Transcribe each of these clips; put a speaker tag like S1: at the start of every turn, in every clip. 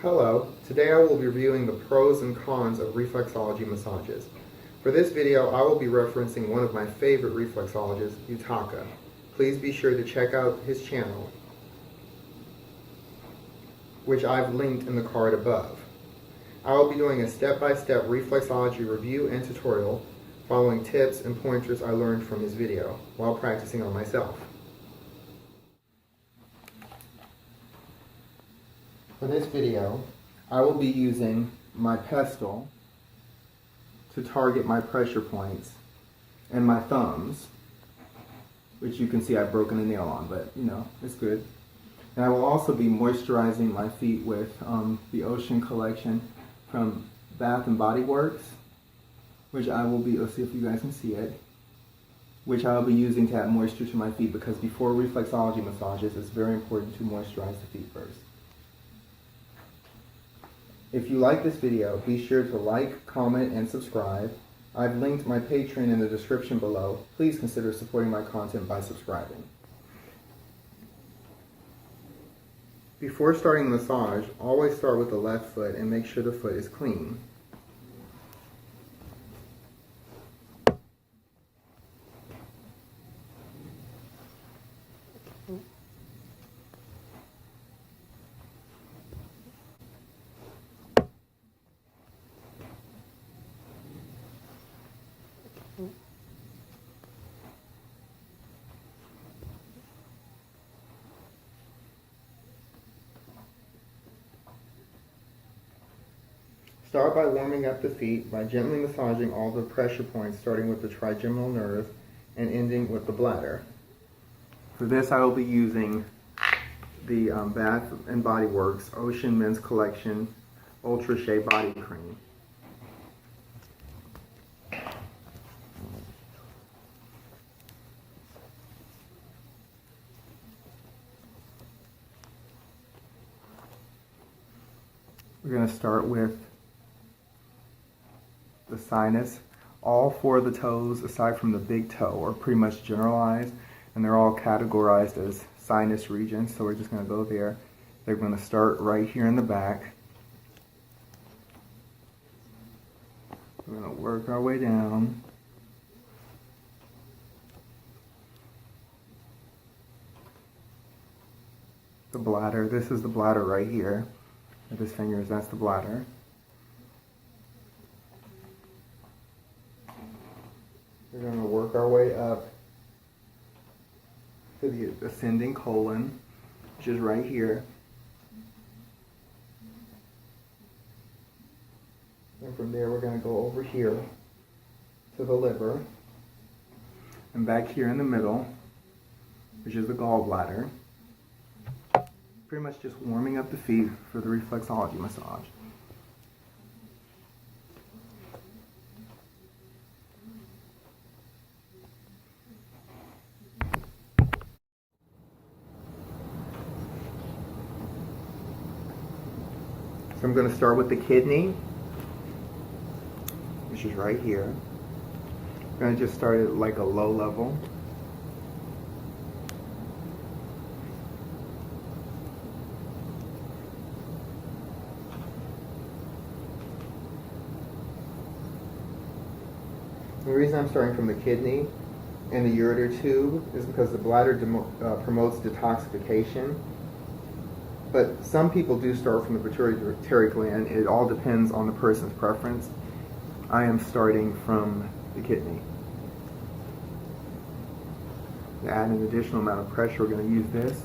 S1: Hello, today I will be reviewing the pros and cons of reflexology massages. For this video, I will be referencing one of my favorite reflexologists, Utaka. Please be sure to check out his channel, which I've linked in the card above. I will be doing a step-by-step reflexology review and tutorial, following tips and pointers I learned from his video while practicing on myself. For this video, I will be using my pestle to target my pressure points and my thumbs, which you can see I've broken a nail on, but you know, it's good. And I will also be moisturizing my feet with the Ocean collection from Bath and Body Works, which I will be, let's see if you guys can see it, which I will be using to add moisture to my feet, because before reflexology massages, it's very important to moisturize the feet first. If you like this video, be sure to like, comment, and subscribe. I've linked my Patreon in the description below. Please consider supporting my content by subscribing. Before starting the massage, always start with the left foot and make sure the foot is clean. Start by warming up the feet by gently massaging all the pressure points, starting with the trigeminal nerve and ending with the bladder. For this, I will be using the Bath and Body Works Ocean Men's Collection Ultra Shea Body Cream. We're going to start with the sinus. All four of the toes, aside from the big toe, are pretty much generalized, and they're all categorized as sinus regions, so we're just going to go there. They're going to start right here in the back. We're going to work our way down. The bladder, this is the bladder right here. With his fingers, that's the bladder. We're going to work our way up to the ascending colon, which is right here. And from there, we're going to go over here to the liver. And back here in the middle, which is the gallbladder. Pretty much just warming up the feet for the reflexology massage. So I'm going to start with the kidney, which is right here. I'm going to just start at like a low level. The reason I'm starting from the kidney and the ureter tube is because the bladder promotes detoxification. But some people do start from the pituitary gland. It all depends on the person's preference. I am starting from the kidney. To add an additional amount of pressure, we're going to use this.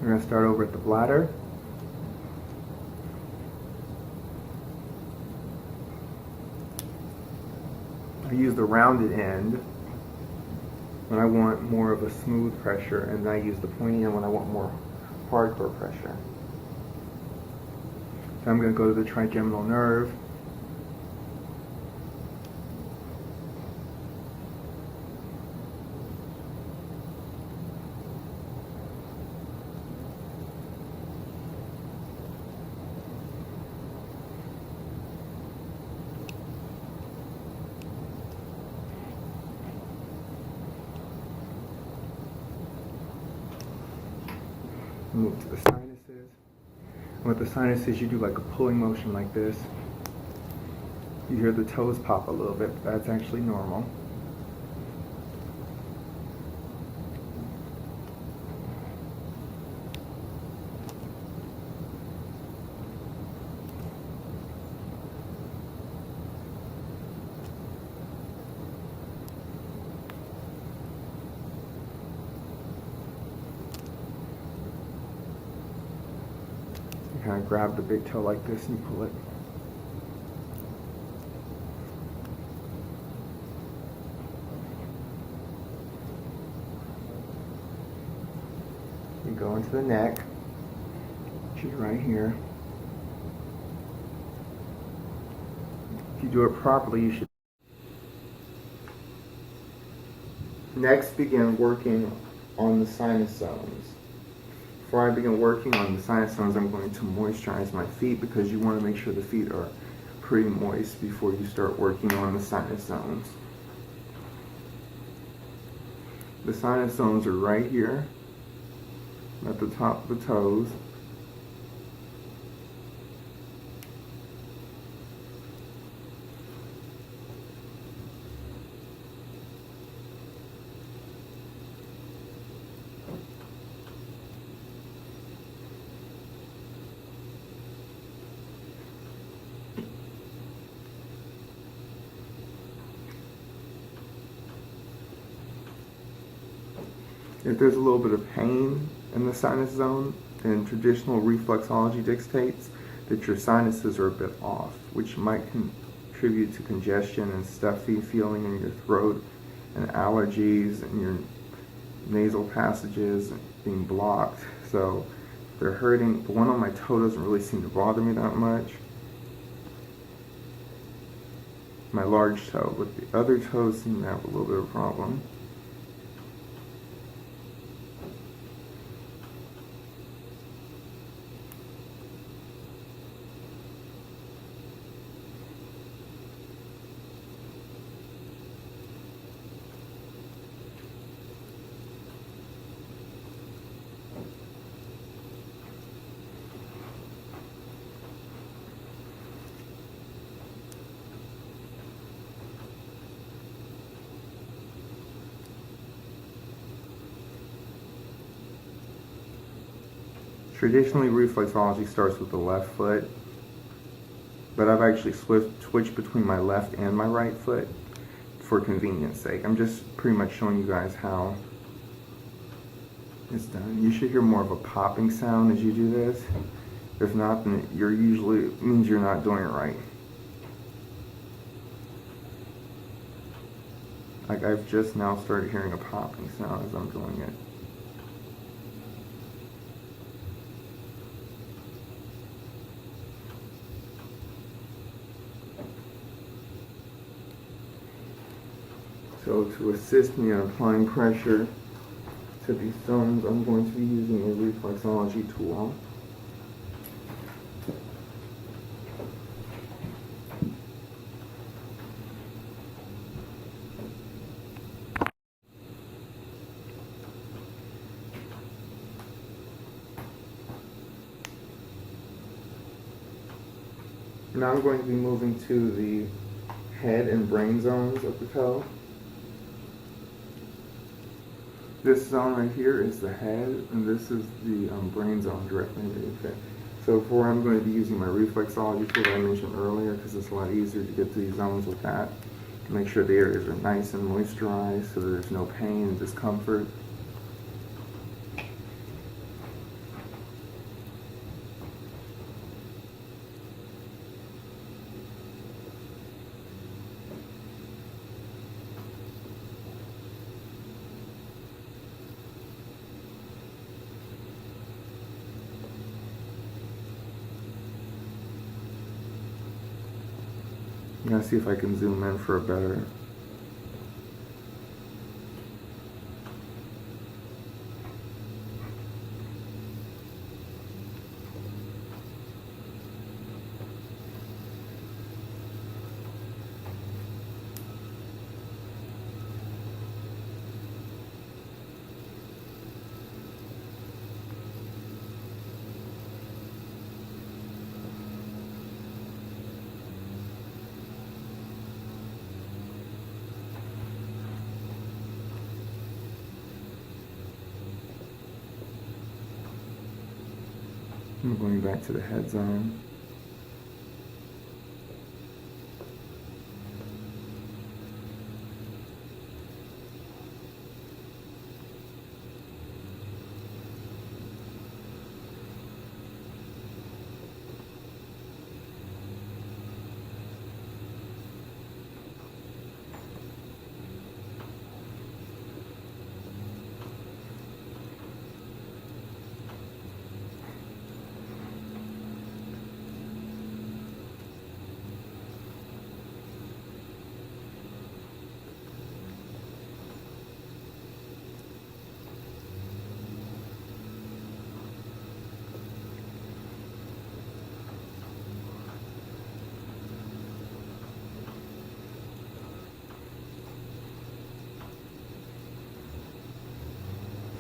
S1: We're going to start over at the bladder. I use the rounded end when I want more of a smooth pressure, and I use the pointy end when I want more hardcore pressure. So I'm going to go to the trigeminal nerve. move to the sinuses. And with the sinuses, you do like a pulling motion like this. You hear the toes pop a little bit, but that's actually normal. You kind of grab the big toe like this and pull it. You go into the neck, which is right here. If you do it properly, you should. Next, begin working on the sinus zones. Before I begin working on the sinus zones, I'm going to moisturize my feet because you want to make sure the feet are pretty moist before you start working on the sinus zones. The sinus zones are right here at the top of the toes. If there's a little bit of pain in the sinus zone, then traditional reflexology dictates that your sinuses are a bit off, which might contribute to congestion and stuffy feeling in your throat and allergies and your nasal passages being blocked. So if they're hurting. The one on my toe doesn't really seem to bother me that much. My large toe, but the other toes seem to have a little bit of a problem. Traditionally, reflexology starts with the left foot, but I've actually switched between my left and my right foot for convenience sake. I'm just pretty much showing you guys how it's done. You should hear more of a popping sound as you do this. If not, then it means you're not doing it right. Like I've just now started hearing a popping sound as I'm doing it. So to assist me in applying pressure to these zones, I'm going to be using a reflexology tool. Now I'm going to be moving to the head and brain zones of the toe. This zone right here is the head, and this is the brain zone directly underneath it. So for I'm going to be using my reflexology tool that I mentioned earlier because it's a lot easier to get to these zones with that. To make sure the areas are nice and moisturized so that there's no pain and discomfort. I'm going to see if I can zoom in for a better. I'm going back to the head zone.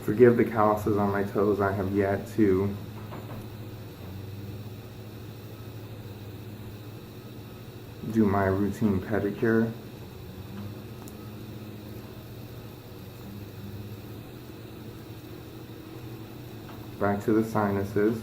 S1: Forgive the calluses on my toes. I have yet to do my routine pedicure. Back to the sinuses.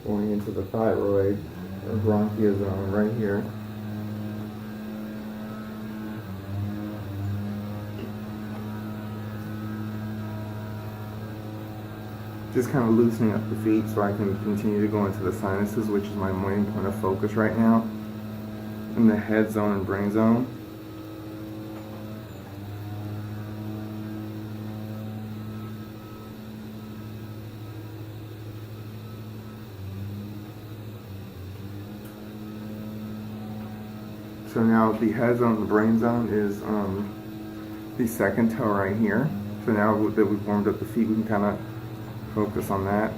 S1: Going into the thyroid or bronchia zone right here. Just kind of loosening up the feet so I can continue to go into the sinuses, which is my main point of focus right now, in the head zone and brain zone. So now the head zone and the brain zone is the second toe right here. So now that we've warmed up the feet, we can kind of focus on that.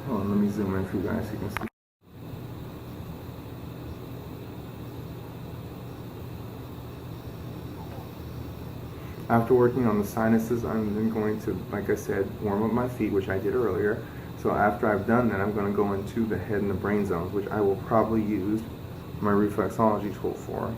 S1: Hold on, let me zoom in for you guys so you can see. After working on the sinuses, I'm then going to, like I said, warm up my feet, which I did earlier. So after I've done that, I'm going to go into the head and the brain zones, which I will probably use my reflexology tool for.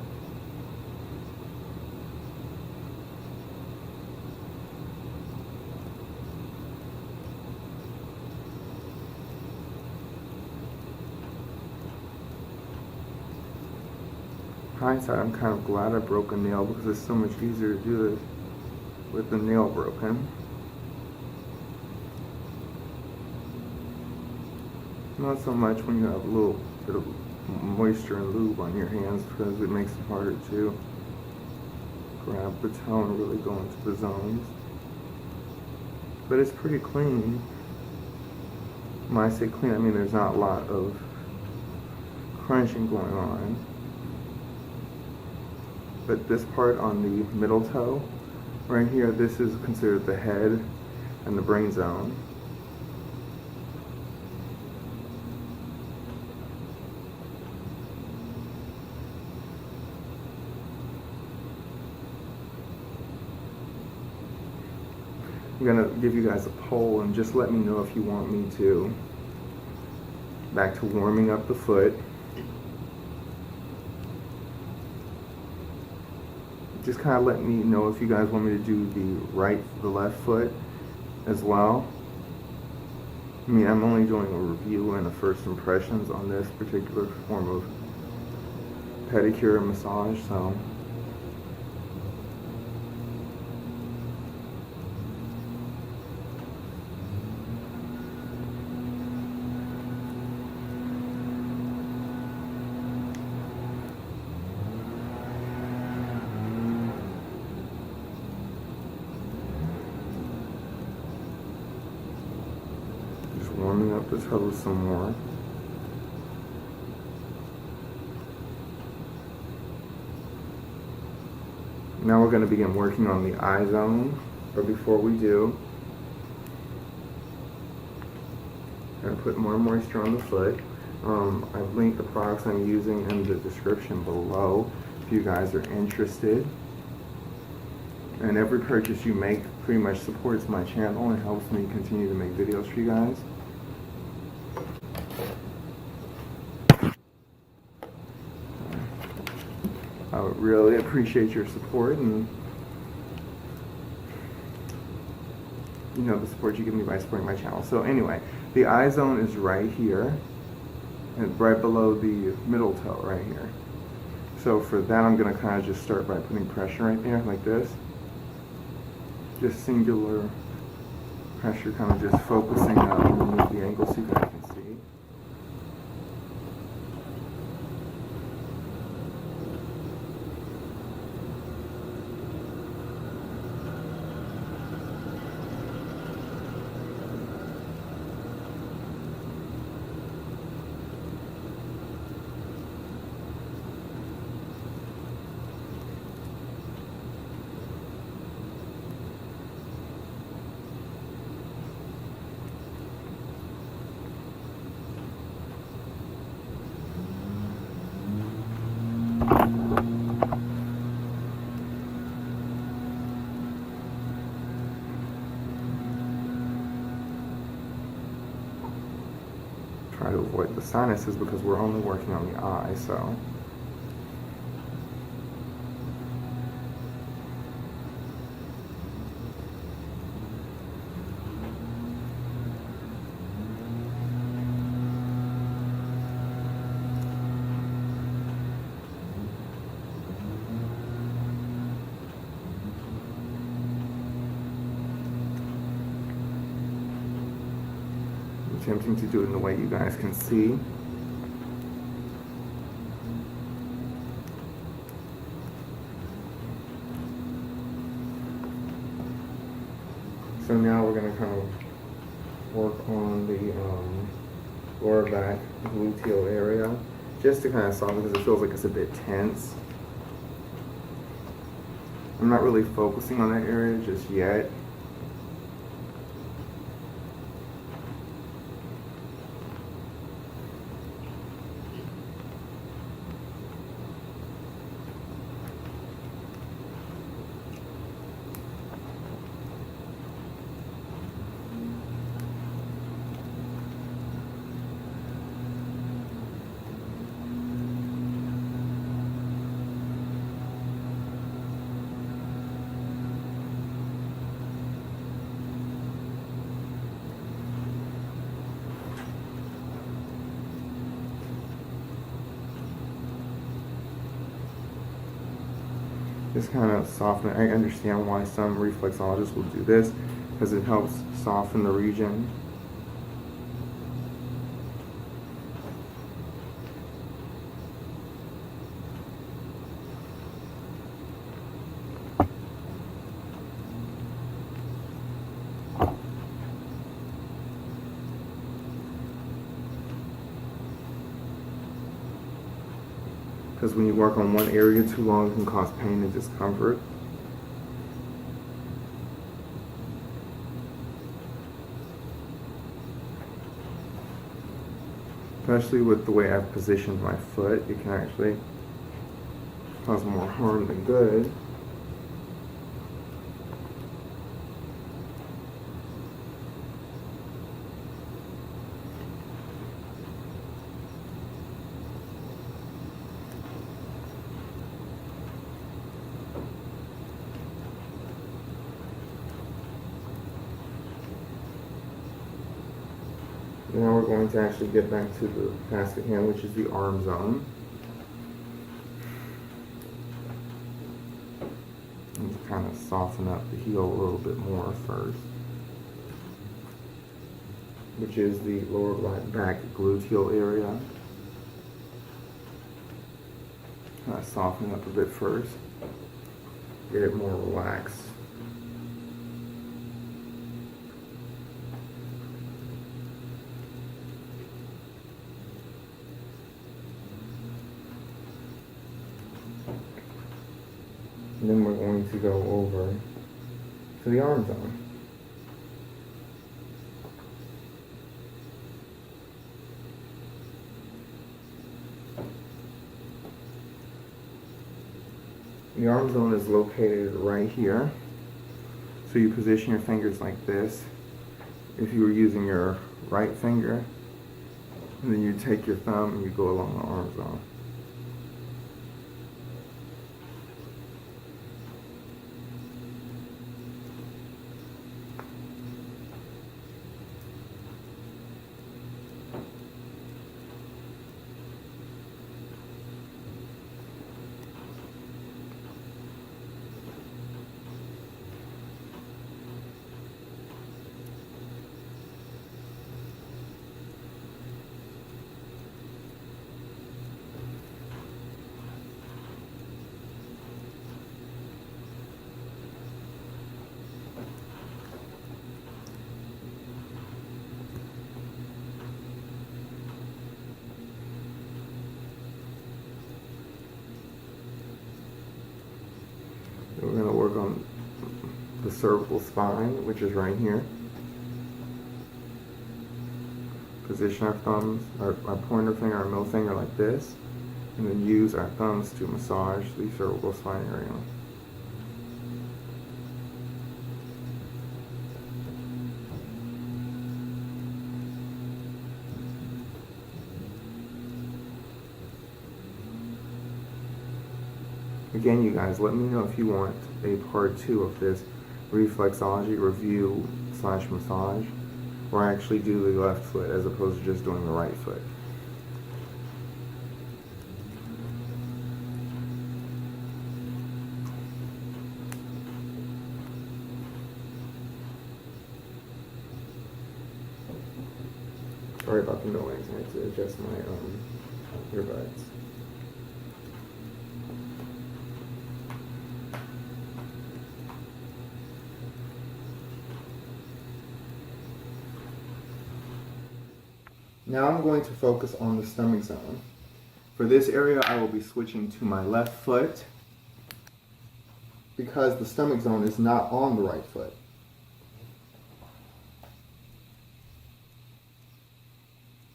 S1: Hindsight, I'm kind of glad I broke a nail because it's so much easier to do this with the nail broken. Not so much when you have a little bit of moisture and lube on your hands, because it makes it harder to grab the toe and really go into the zones. But it's pretty clean. When I say clean, I mean there's not a lot of crunching going on. But this part on the middle toe, right here, this is considered the head and the brain zone. I'm gonna give you guys a poll and just let me know if you want me to. Back to warming up the foot. Just kind of let me know if you guys want me to do the left foot as well. I mean, I'm only doing a review and a first impressions on this particular form of pedicure and massage, so. warming up the toes some more. Now we're going to begin working on the eye zone, but before we do, I'm going to put more moisture on the foot. I've linked the products I'm using in the description below if you guys are interested. And every purchase you make pretty much supports my channel and helps me continue to make videos for you guys. I would really appreciate your support and the support you give me by supporting my channel. So anyway, the eye zone is right here and right below the middle toe right here. So for that, I'm going to kind of just start by putting pressure right there like this. Just singular pressure, kind of just focusing underneath the ankle so you guys can see. Try to avoid the sinuses because we're only working on the eye, so. Attempting to do it in the way you guys can see. So now we're going to kind of work on the lower back gluteal area, just to kind of soften because it feels like it's a bit tense. I'm not really focusing on that area just yet. Just kind of soften it. I understand why some reflexologists will do this because it helps soften the region. Because when you work on one area too long, it can cause pain and discomfort. Especially with the way I've positioned my foot, it can actually cause more harm than good. Now we're going to actually get back to the basket hand, which is the arm zone. And kind of soften up the heel a little bit more first, which is the lower back gluteal area. Kind of soften up a bit first, get it more relaxed. going to go over to the arm zone. The arm zone is located right here. So you position your fingers like this. If you were using your right finger, and then you take your thumb and you go along the arm zone. We're going to work on the cervical spine, which is right here. Position our thumbs, our pointer finger, our middle finger like this, and then use our thumbs to massage the cervical spine area. Again, you guys, let me know if you want a part 2 of this reflexology review / massage, where I actually do the left foot as opposed to just doing the right foot. Sorry about the noise, I have to adjust my earbuds. Now I'm going to focus on the stomach zone. For this area, I will be switching to my left foot because the stomach zone is not on the right foot.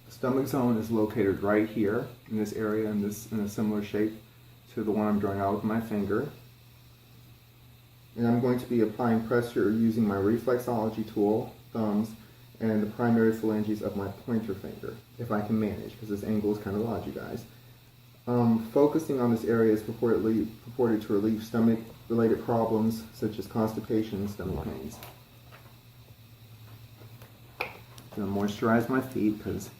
S1: The stomach zone is located right here in this area, in a similar shape to the one I'm drawing out with my finger. And I'm going to be applying pressure using my reflexology tool, thumbs, and the primary phalanges of my pointer finger, if I can manage, because this angle is kind of odd, you guys. Focusing on this area is purported to relieve stomach-related problems such as constipation and stomach pains. I'm going to moisturize my feet because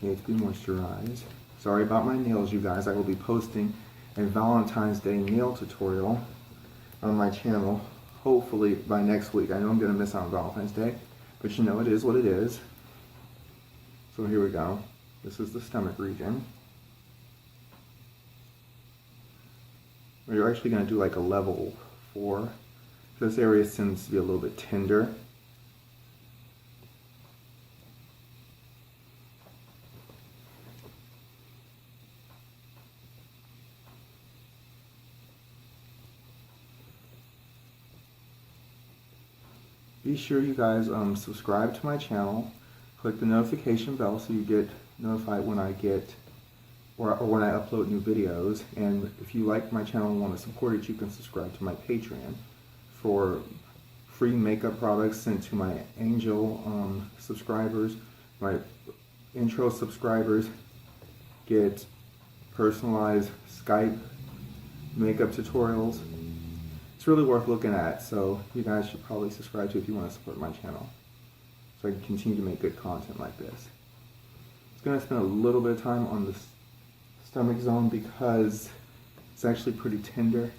S1: they need to be moisturized. Sorry about my nails, you guys. I will be posting a Valentine's Day nail tutorial on my channel, hopefully by next week. I know I'm going to miss out on Valentine's Day, but you know, it is what it is. So here we go. This is the stomach region. We're actually going to do like a level 4. This area seems to be a little bit tender. Be sure you guys subscribe to my channel, click the notification bell so you get notified when I get or when I upload new videos. And if you like my channel and want to support it, you can subscribe to my Patreon for free makeup products sent to my Angel subscribers, my Intro subscribers get personalized Skype makeup tutorials. It's really worth looking at, so you guys should probably subscribe to if you want to support my channel so I can continue to make good content like this. I'm going to spend a little bit of time on the stomach zone because it's actually pretty tender.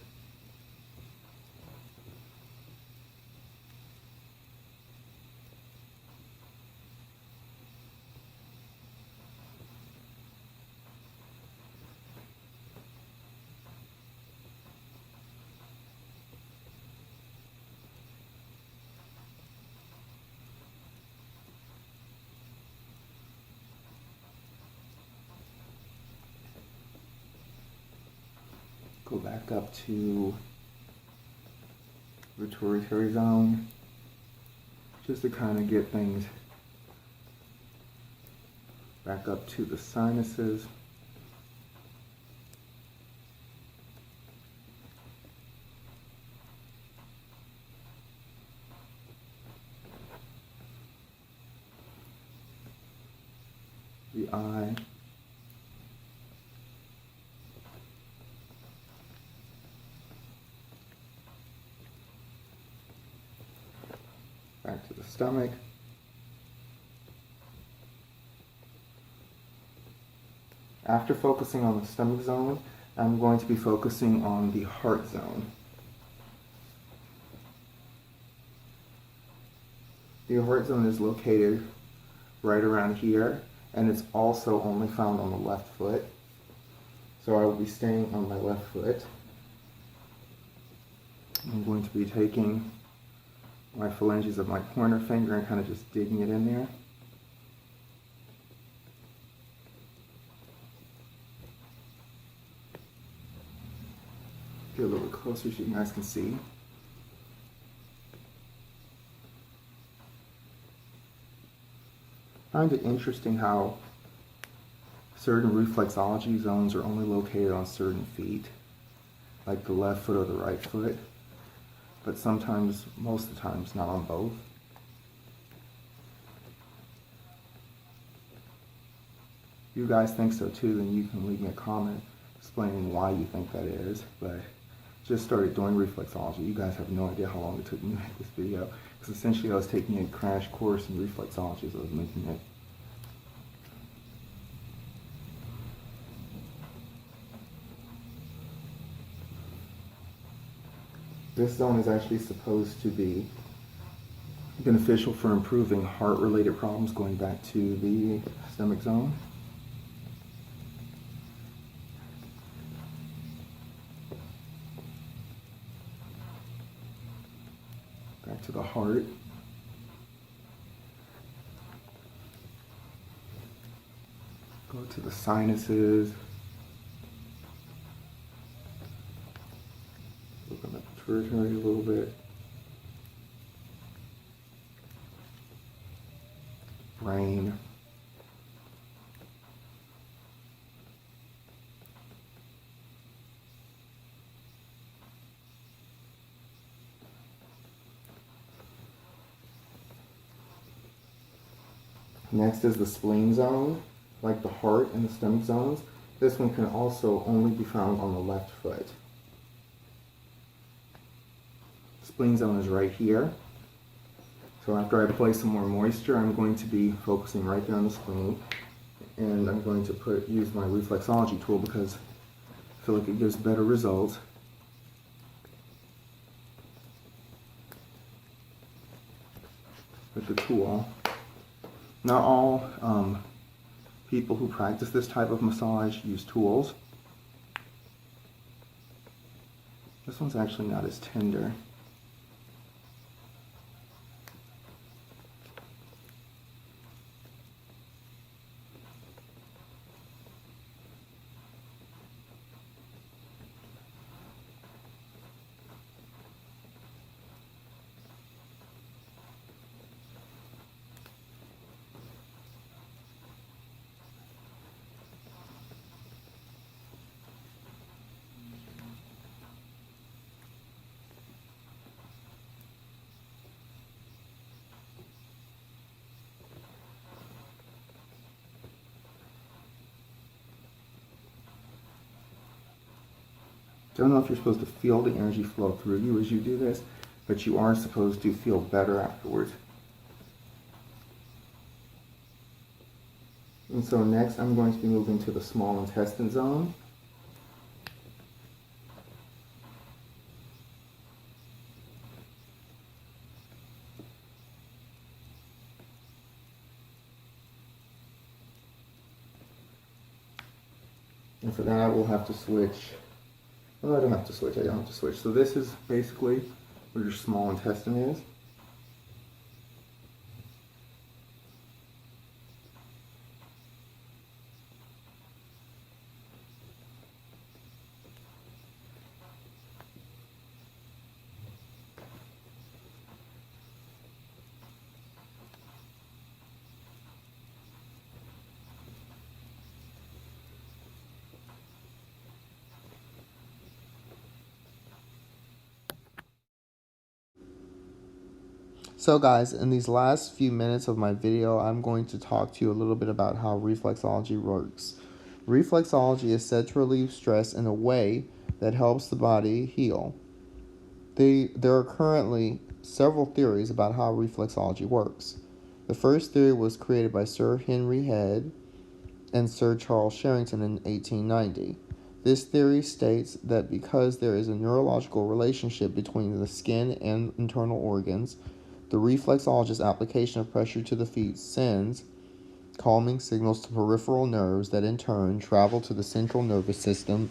S1: Go back up to pituitary zone, just to kind of get things back up to the sinuses. The eye. Back to the stomach. After focusing on the stomach zone, I'm going to be focusing on the heart zone. The heart zone is located right around here, and it's also only found on the left foot. So I will be staying on my left foot. I'm going to be taking my phalanges of my pointer finger and kind of just digging it in there. Get a little bit closer so you guys can see. I find it interesting how certain reflexology zones are only located on certain feet, like the left foot or the right foot, but sometimes, most of the times, not on both. If you guys think so too, then you can leave me a comment explaining why you think that is, but just started doing reflexology. You guys have no idea how long it took me to make this video, because essentially I was taking a crash course in reflexology as I was making it. This zone is actually supposed to be beneficial for improving heart-related problems, going back to the stomach zone. Back to the heart. Go to the sinuses. Look on the pituitary a little bit. Brain. Next is the spleen zone, like the heart and the stomach zones. This one can also only be found on the left foot. Spleen zone is right here. So after I apply some more moisture, I'm going to be focusing right there on the spleen, and I'm going to use my reflexology tool because I feel like it gives better results. With the tool. Not all people who practice this type of massage use tools. This one's actually not as tender. Don't know if you're supposed to feel the energy flow through you as you do this, but you are supposed to feel better afterwards. And so next I'm going to be moving to the small intestine zone. And for that we'll have to switch. Well, I don't have to switch. So this is basically where your small intestine is. So guys, in these last few minutes of my video, I'm going to talk to you a little bit about how reflexology works. Reflexology is said to relieve stress in a way that helps the body heal. There are currently several theories about how reflexology works. The first theory was created by Sir Henry Head and Sir Charles Sherrington in 1890. This theory states that because there is a neurological relationship between the skin and internal organs, the reflexologist's application of pressure to the feet sends calming signals to peripheral nerves that in turn travel to the central nervous system,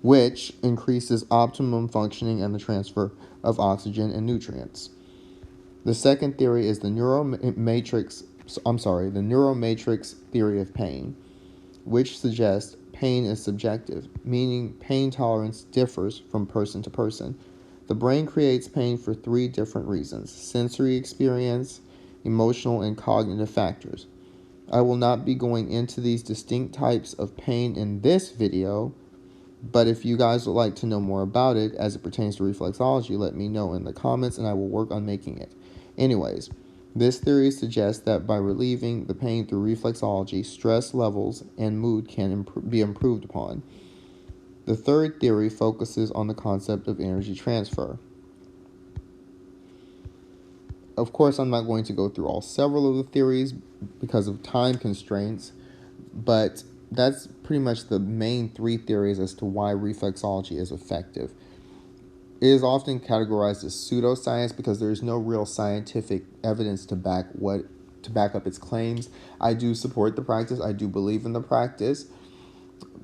S1: which increases optimum functioning and the transfer of oxygen and nutrients. The second theory is the neuromatrix theory of pain, which suggests pain is subjective, meaning pain tolerance differs from person to person. The brain creates pain for three different reasons: sensory experience, emotional, and cognitive factors. I will not be going into these distinct types of pain in this video, but if you guys would like to know more about it as it pertains to reflexology, let me know in the comments and I will work on making it. Anyways, this theory suggests that by relieving the pain through reflexology, stress levels and mood can be improved upon. The third theory focuses on the concept of energy transfer. Of course, I'm not going to go through all several of the theories because of time constraints, but that's pretty much the main three theories as to why reflexology is effective. It is often categorized as pseudoscience because there is no real scientific evidence to back up its claims. I do support the practice. I do believe in the practice.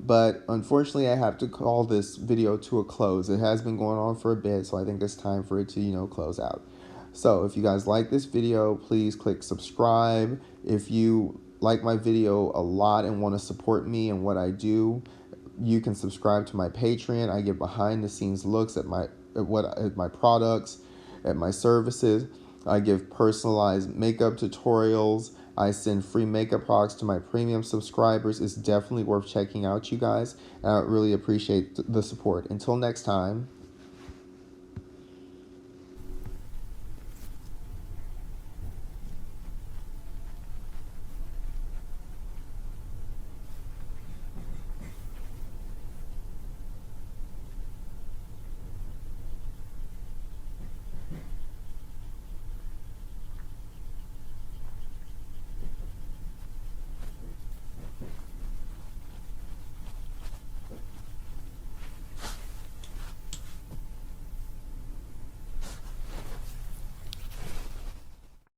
S1: But unfortunately, I have to call this video to a close. It has been going on for a bit, so I think it's time for it to, close out. So if you guys like this video, please click subscribe. If you like my video a lot and want to support me and what I do, you can subscribe to my Patreon. I give behind the scenes looks at my products, at my services. I give personalized makeup tutorials. I send free makeup products to my premium subscribers. It's definitely worth checking out, you guys. And I really appreciate the support. Until next time.